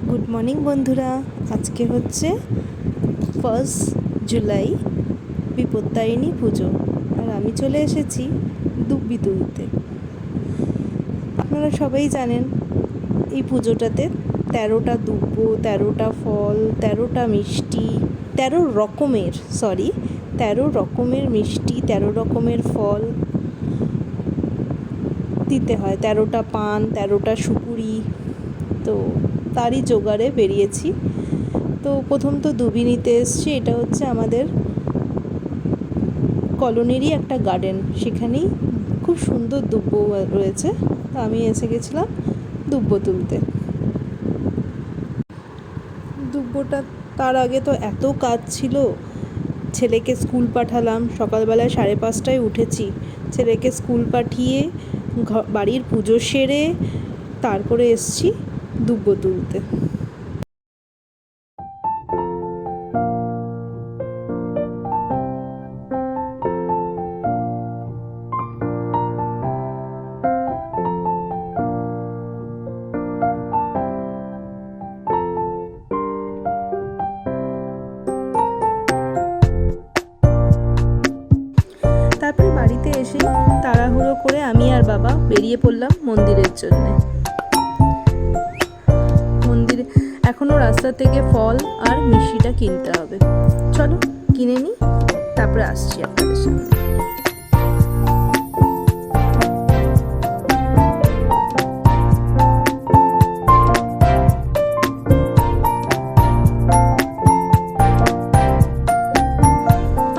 Good morning বন্ধুরা। আজকে হচ্ছে 1 জুলাই, বিপত্তারিণী পুজো, আর আমি চলে এসেছি দুব্বি তুলতে। আপনারা সবাই জানেন এই পুজোটাতে 13টা দুব্ব, 13টা ফল, 13টা মিষ্টি, 13 রকমের মিষ্টি, 13 রকমের ফল দিতে হয়, 13টা পান, 13টা সুপুরি। তো তারই জোগাড়ে বেরিয়েছি। তো প্রথম তো দুবি নিতে এসছি। এটা হচ্ছে আমাদের কলোনিরই একটা গার্ডেন, সেখানেই খুব সুন্দর দুব্ব রয়েছে। তো আমি এসে গেছিলাম দুব্ব তুলতে। দুব্বটা তার আগে তো এত কাজ ছিল, ছেলেকে স্কুল পাঠালাম, সকালবেলায় 5:30টায় উঠেছি। ছেলেকে স্কুল পাঠিয়ে বাড়ির পুজো সেরে তারপরে এসছি দুব্ব তুলতে। তারপর বাড়িতে এসে তাড়াহুড়ো করে আমি আর বাবা বেরিয়ে পড়লাম মন্দিরের জন্যে। মন্দিরে এখনও রাস্তা থেকে ফল আর মিষ্টিটা কিনতে হবে। চলো কিনে নিই, তারপরে আসছি আপনাদের সামনে।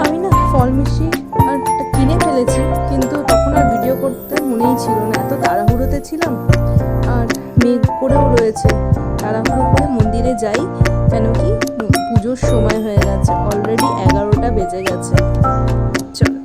আমি না ফল মিষ্টি আর কিনে ফেলেছি, কিন্তু তখন আর ভিডিও করতে মনেই ছিল না, এত তাড়াহুড়োতে ছিলাম। আর মেঘ করেও রয়েছে, তাড়াহুড়ো করে মন্দিরে যাই, কেন কি পুজোর সময় হয়ে গেছে, অলরেডি 11টা বেজে গেছে। চলো।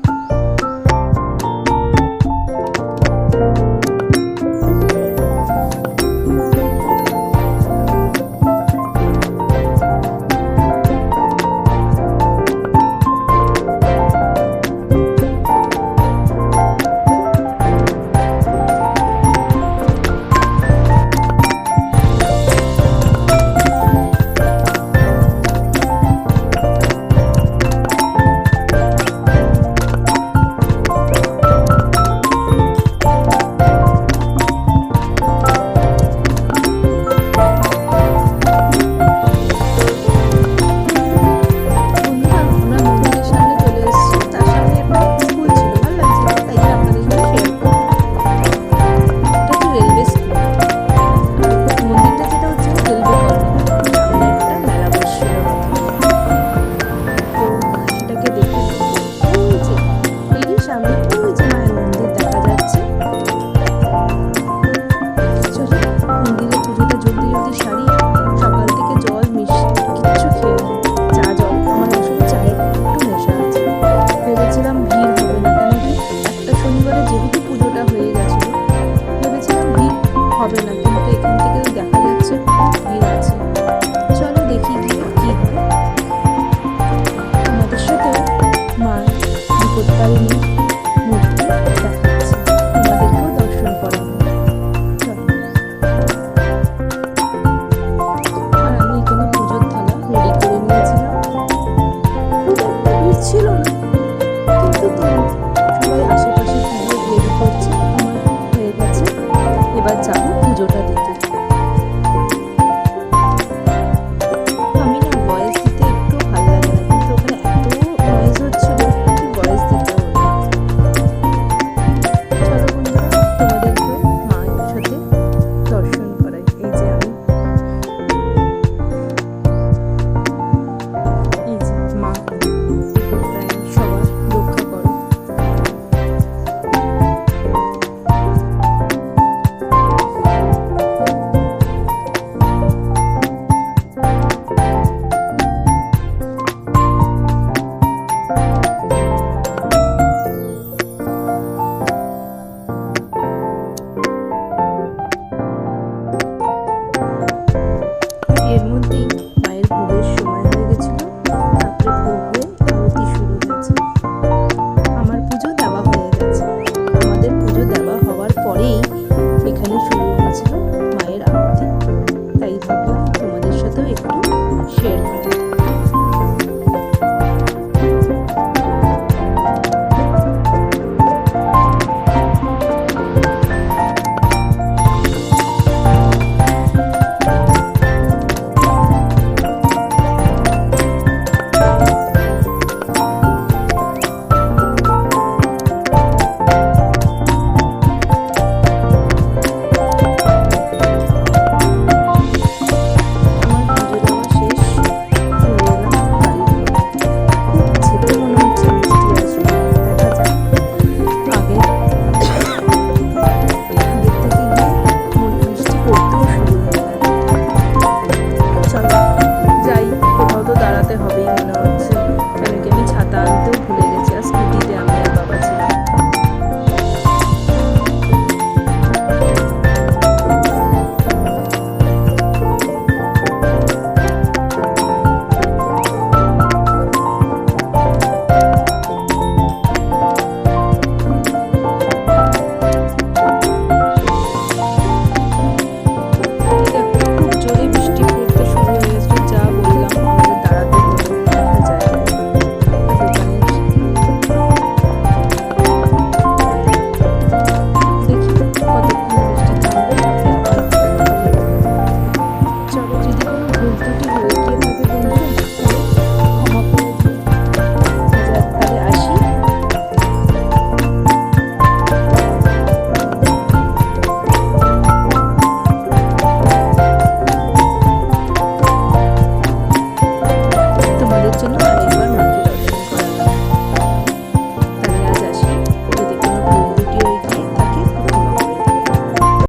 মন্দিরে পুজোটা জলদি জলদি সারি,